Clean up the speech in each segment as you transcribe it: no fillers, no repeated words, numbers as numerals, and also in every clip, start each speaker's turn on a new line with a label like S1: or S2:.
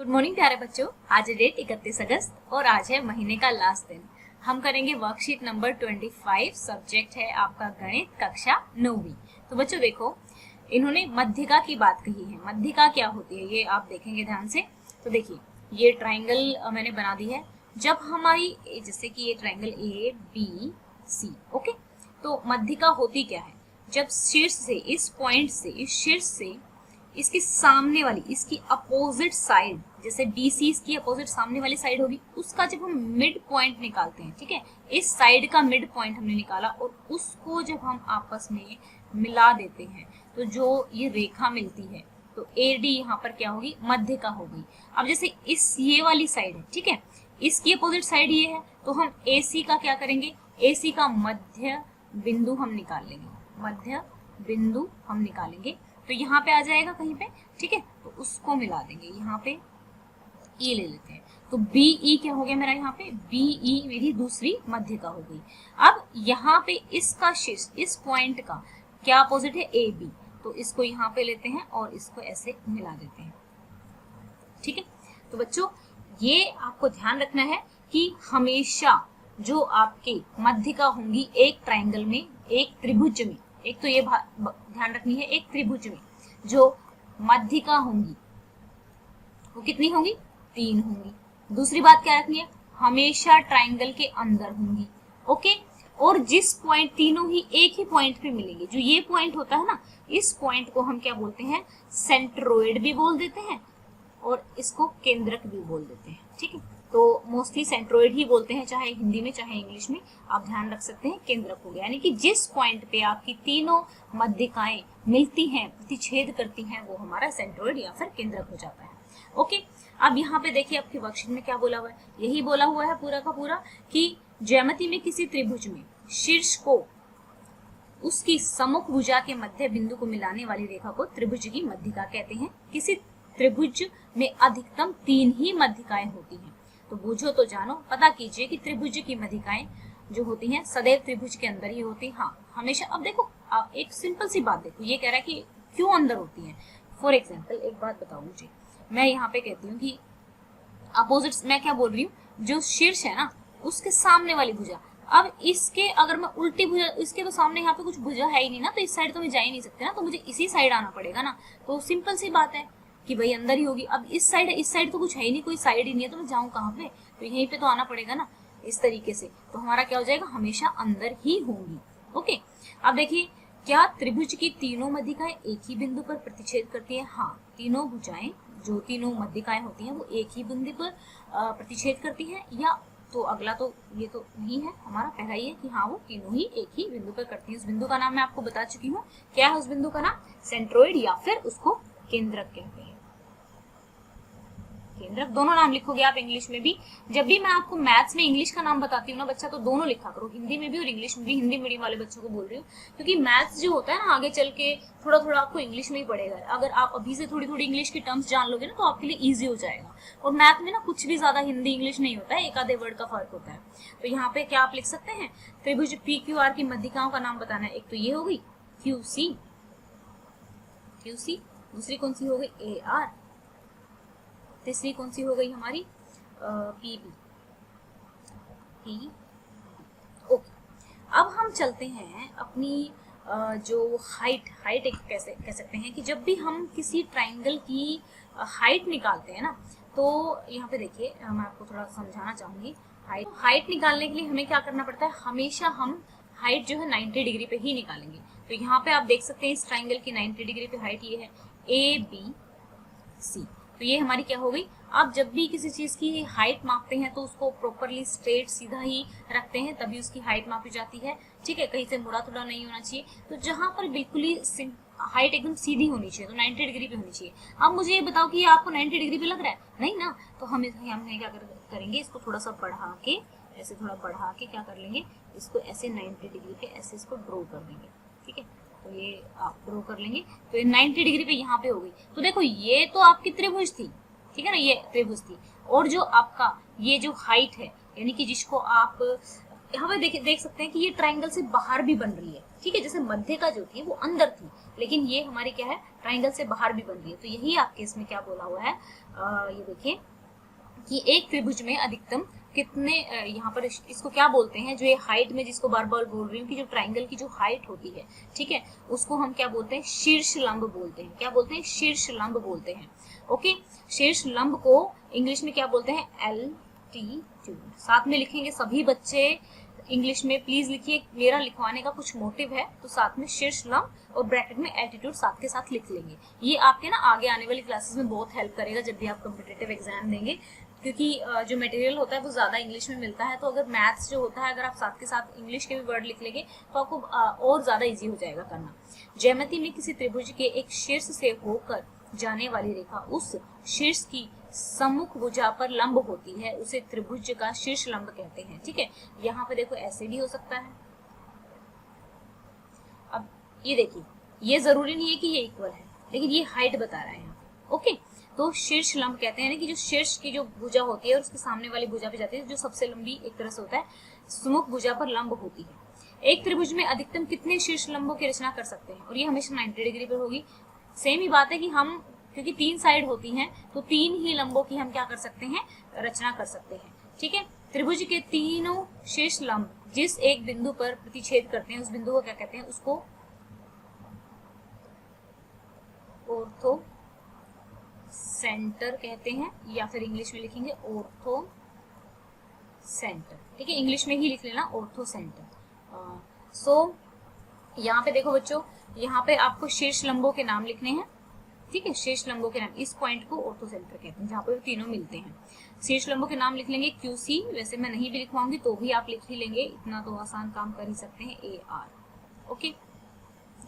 S1: Good morning प्यारे बच्चों। आज है डेट 31 अगस्त और आज है महीने का लास्ट दिन। हम करेंगे वर्कशीट नंबर 25। सब्जेक्ट है आपका गणित, कक्षा 9वीं। तो बच्चों देखो, इन्होंने मध्यिका की बात कही है। मध्यिका क्या होती है ये आप देखेंगे ध्यान से। तो देखिए, ये ट्राइंगल मैंने बना दी है। जब हमारी जैसे कि ये triangle A B C, okay, तो मध्यिका होती क्या है? जब शीर्ष से, इस पॉइंट से, इस शीर्ष से इसकी सामने वाली, इसकी अपोजिट साइड, जैसे BC इसकी अपोजिट सामने वाली साइड होगी, उसका जब हम मिड पॉइंट निकालते हैं, ठीक है, इस साइड का मिड पॉइंट हमने निकाला और उसको जब हम आपस में मिला देते हैं तो जो ये रेखा मिलती है, तो AD यहाँ पर क्या होगी? मध्यिका हो गई। अब जैसे इस ये वाली साइड है, ठीक है, इसकी अपोजिट साइड ये है, तो हम AC का क्या करेंगे? AC का मध्य बिंदु हम निकाल लेंगे, मध्य बिंदु हम निकालेंगे। तो यहाँ पे आ जाएगा कहीं पे, ठीक है, तो उसको मिला देंगे। यहाँ पे E ले लेते हैं, तो BE क्या हो गया मेरा? यहाँ पे BE मेरी दूसरी मध्यिका हो गई। अब यहाँ पे इसका शीर्ष, इस पॉइंट का क्या अपोजिट है? AB, तो इसको यहाँ पे लेते हैं और इसको ऐसे मिला देते हैं, ठीक है। तो बच्चों ये आपको ध्यान रखना है कि हमेशा जो आपकी मध्यिका होंगी एक ट्राइंगल में, एक त्रिभुज में, एक तो ये ध्यान रखनी है, एक त्रिभुज में जो मध्यिका होंगी वो कितनी होंगी? 3 होंगी। दूसरी बात क्या रखनी है? हमेशा ट्राइंगल के अंदर होंगी, ओके। और जिस पॉइंट, तीनों ही एक ही पॉइंट पे मिलेंगे। जो ये पॉइंट होता है ना, इस पॉइंट को हम क्या बोलते हैं? सेंट्रोइड भी बोल देते हैं और इसको केंद्रक भी बोल देते हैं, ठीक है। तो मोस्टली सेंट्रोइड ही बोलते हैं, चाहे हिंदी में चाहे इंग्लिश में। आप ध्यान रख सकते हैं केंद्रक हो गया, यानी कि जिस पॉइंट पे आपकी तीनों मध्यिकाएं मिलती हैं, प्रतिच्छेद करती हैं, वो हमारा सेंट्रोइड या फिर केंद्रक हो जाता है, ओके। अब यहाँ पे देखिए आपकी वर्कशीट में क्या बोला हुआ है? यही बोला हुआ है पूरा का पूरा कि ज्यामिति में किसी त्रिभुज में शीर्ष को उसकी सम्मुख भुजा के मध्य बिंदु को मिलाने वाली रेखा को त्रिभुज की मध्यिका कहते हैं। किसी त्रिभुज में अधिकतम 3 ही मध्यिकाएं होती हैं। तो बूझो तो जानो, पता कीजिए कि त्रिभुज की मध्यिकाएं जो होती हैं सदैव त्रिभुज के अंदर ही होती हैं। हाँ, हमेशा। अब देखो, आप एक सिंपल सी बात देखो, ये कह रहा है कि क्यों अंदर होती हैं। फॉर एग्जाम्पल एक बात बताओ मुझे, मैं यहाँ पे कहती हूँ कि अपोजिट, मैं क्या बोल रही हूँ, जो शीर्ष है ना उसके सामने वाली भुजा। अब इसके अगर मैं उल्टी भुजा, इसके तो सामने यहाँ पे कुछ भुजा है ही नहीं ना, तो इस साइड तो मैं जा ही नहीं सकते ना, तो मुझे इसी साइड आना पड़ेगा ना। तो सिंपल सी बात है कि भाई अंदर ही होगी। अब इस साइड है, इस साइड तो कुछ है ही नहीं, कोई साइड ही नहीं है, तो मैं जाऊँ कहाँ पे? तो यहीं पे तो आना पड़ेगा ना, इस तरीके से। तो हमारा क्या हो जाएगा? हमेशा अंदर ही होंगी, ओके। अब देखिए, क्या त्रिभुज की तीनों मध्यिकाएं एक ही बिंदु पर प्रतिच्छेद करती है? हाँ, तीनों भुजाएं, जो तीनों मध्यिकाएं होती हैं वो एक ही बिंदु पर प्रतिच्छेद करती हैं। या तो अगला तो ये तो नहीं है, हमारा पहला ही है कि हाँ वो तीनों ही एक ही बिंदु पर करती हैं। उस बिंदु का नाम मैं आपको बता चुकी हूँ। क्या है उस बिंदु का नाम? सेंट्रोइड या फिर उसको केंद्रक कहते हैं। केंद्रक, दोनों नाम लिखोगे आप इंग्लिश में भी। जब भी मैं आपको मैथ्स में इंग्लिश का नाम बताती हूँ ना बच्चा, तो दोनों लिखा करो, हिंदी में भी और इंग्लिश में भी। हिंदी मीडियम वाले बच्चों को बोल रही हूँ, क्योंकि मैथ्स जो होता है ना आगे चल के थोड़ा थोड़ा आपको इंग्लिश में ही पड़ेगा। अगर आप अभी से थोड़ी थोड़ी इंग्लिश की टर्म्स जान लोगे ना तो आपके लिए ईजी हो जाएगा। और मैथ में ना कुछ भी ज्यादा हिंदी इंग्लिश नहीं होता है, एक आधे वर्ड का फर्क होता है। तो यहाँ पे क्या आप लिख सकते हैं? त्रिभुज PQR की मध्यिकाओं का नाम बताना है। एक तो ये हो गई QC, दूसरी कौन सी हो गई? AR, तीसरी कौन सी हो गई हमारी? PB। ओके, अब हम चलते हैं अपनी जो हाइट एक कैसे कह सकते हैं कि जब भी हम किसी ट्राइंगल की हाइट निकालते हैं ना, तो यहाँ पे देखिए मैं आपको थोड़ा समझाना चाहूंगी। हाइट निकालने के लिए हमें क्या करना पड़ता है? हमेशा हम हाइट जो है 90 डिग्री पे ही निकालेंगे। तो यहाँ पे आप देख सकते हैं इस ट्राइंगल की 90 डिग्री पे हाइट ये है ABC। तो ये हमारी क्या हो गई? आप जब भी किसी चीज की हाइट मापते हैं तो उसको प्रॉपरली स्ट्रेट सीधा ही रखते हैं, तभी उसकी हाइट मापी जाती है, ठीक है। कहीं से मुड़ा तुड़ा नहीं होना चाहिए। तो जहां पर बिल्कुल ही हाइट एकदम सीधी होनी चाहिए, तो 90 डिग्री पे होनी चाहिए। अब मुझे ये बताओ कि ये आपको 90 डिग्री पे लग रहा है? नहीं ना। तो हम क्या करेंगे, इसको थोड़ा सा बढ़ा के, ऐसे थोड़ा बढ़ा के क्या कर लेंगे, इसको ऐसे 90 डिग्री पे ऐसे इसको ड्रॉ कर देंगे, ठीक है। तो ये आप ड्रॉ कर लेंगे, तो ये 90 डिग्री पे यहाँ पे हो गई। तो देखो ये तो आपकी त्रिभुज थी, ठीक है ना, ये त्रिभुज थी। और जो आपका ये जो हाइट है, यानी कि जिसको आप यहाँ पे देख सकते हैं कि ये ट्राइंगल से बाहर भी बन रही है, ठीक है। जैसे मध्य का जो थी वो अंदर थी, लेकिन ये हमारी क्या है, ट्राइंगल से बाहर भी बन रही है। तो यही आपके इसमें क्या बोला हुआ है, ये देखिए कि एक त्रिभुज में अधिकतम कितने, यहाँ पर इसको क्या बोलते हैं, जो ये हाइट में जिसको बार बार बोल रही हूँ कि जो ट्राइंगल की जो हाइट होती है, ठीक है, उसको हम क्या बोलते हैं, शीर्ष लंब बोलते हैं। क्या बोलते हैं, शीर्ष लंब बोलते हैं। ओके, शीर्ष लंब को इंग्लिश में क्या बोलते हैं, एल्टीट्यूड। साथ में लिखेंगे सभी बच्चे इंग्लिश में, प्लीज लिखिए, मेरा लिखवाने का कुछ मोटिव है, तो साथ में शीर्ष लंब और ब्रैकेट में एल्टीट्यूड साथ के साथ लिख लेंगे। ये आपके ना आगे आने वाली क्लासेस में बहुत हेल्प करेगा जब भी आप कॉम्पिटिटिव एग्जाम देंगे, क्योंकि जो मटेरियल होता है वो ज्यादा इंग्लिश में मिलता है। तो अगर मैथ्स जो होता है, अगर आप साथ के साथ इंग्लिश के भी वर्ड लिख लेंगे तो आपको और ज्यादा इजी हो जाएगा करना। ज्यामिति में किसी त्रिभुज के एक शीर्ष से होकर जाने वाली रेखा उस शीर्ष की सम्मुख भुजा पर लंब होती है, उसे त्रिभुज का शीर्ष लंब कहते हैं, ठीक है। यहाँ पे देखो ऐसे भी हो सकता है। अब ये देखिए, ये जरूरी नहीं है कि ये इक्वल है, लेकिन ये हाइट बता रहा है यहाँ, ओके। तो शीर्ष लंब कहते हैं कि जो शीर्ष की जो भुजा होती है और उसके सामने वाली भुजा पे जाती है, जो सबसे लंबी एक तरह से होता है, सम्मुख भुजा पर लंब होती है। एक त्रिभुज में अधिकतम कितने शीर्ष लंबों की रचना कर सकते हैं, और ये हमेशा 90 डिग्री पर होगी। सेम ही बात है कि हम, क्योंकि 3 साइड होती हैं, तो 3 ही लंबों की हम क्या कर सकते हैं, रचना कर सकते हैं, ठीक है। त्रिभुज के तीनों शीर्ष लंब जिस एक बिंदु पर प्रतिच्छेद करते हैं, उस बिंदु को क्या कहते हैं, उसको ऑर्थो सेंटर कहते हैं, या फिर इंग्लिश में लिखेंगे ऑर्थो सेंटर, ठीक है। इंग्लिश में ही लिख लेना ऑर्थो सेंटर। सो यहाँ पे देखो बच्चों, यहाँ पे आपको शीर्ष लंबों के नाम लिखने हैं, ठीक है। शीर्ष लंबों के नाम, इस पॉइंट को ऑर्थो सेंटर कहते हैं, जहाँ पे तीनों मिलते हैं। शीर्ष लंबों के नाम लिख लेंगे QC, वैसे मैं नहीं भी लिखवाऊंगी तो भी आप लिख ही लेंगे, इतना तो आसान काम कर ही सकते हैं, AR, ओके।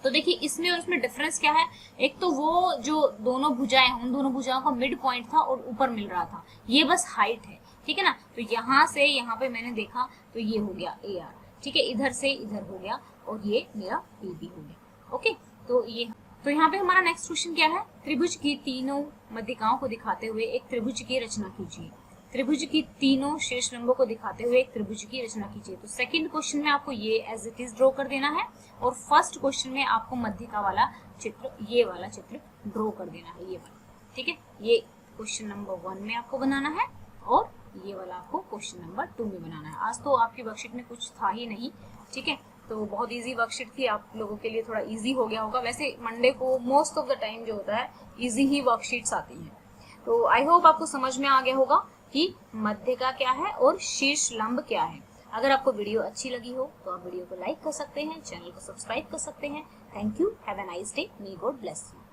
S1: तो देखिए इसमें और उसमें डिफरेंस क्या है, एक तो वो जो दोनों भुजाएं, उन दोनों भुजाओं का मिड पॉइंट था और ऊपर मिल रहा था, ये बस हाइट है, ठीक है ना। तो यहाँ से यहाँ पे मैंने देखा तो ये हो गया AR, ठीक है, इधर से इधर हो गया और ये मेरा BB हो गया, ओके। तो यहाँ पे हमारा नेक्स्ट क्वेश्चन क्या है, त्रिभुज की तीनों मध्यिकाओं को दिखाते हुए एक त्रिभुज की रचना कीजिए। त्रिभुज की तीनों शीर्ष लंबों को दिखाते हुए एक त्रिभुज की रचना कीजिए। तो सेकंड क्वेश्चन में आपको ये एज इट इज ड्रॉ कर देना है, और फर्स्ट क्वेश्चन में आपको मध्यिका वाला चित्र, ये वाला चित्र ड्रॉ कर देना है, ये वाला, ठीक है। ये क्वेश्चन नंबर 1 में आपको बनाना है, और ये वाला आपको क्वेश्चन नंबर 2 में बनाना है। आज तो आपकी वर्कशीट में कुछ था ही नहीं, ठीक है, तो बहुत इजी वर्कशीट थी, आप लोगों के लिए थोड़ा इजी हो गया होगा। वैसे मंडे को मोस्ट ऑफ द टाइम जो होता है इजी ही वर्कशीट्स आती हैं। तो आई होप आपको समझ में आ गया होगा कि मध्यिका क्या है और शीर्ष लंब क्या है। अगर आपको वीडियो अच्छी लगी हो तो आप वीडियो को लाइक कर सकते हैं, चैनल को सब्सक्राइब कर सकते हैं। Thank you, have a nice day, may God bless you.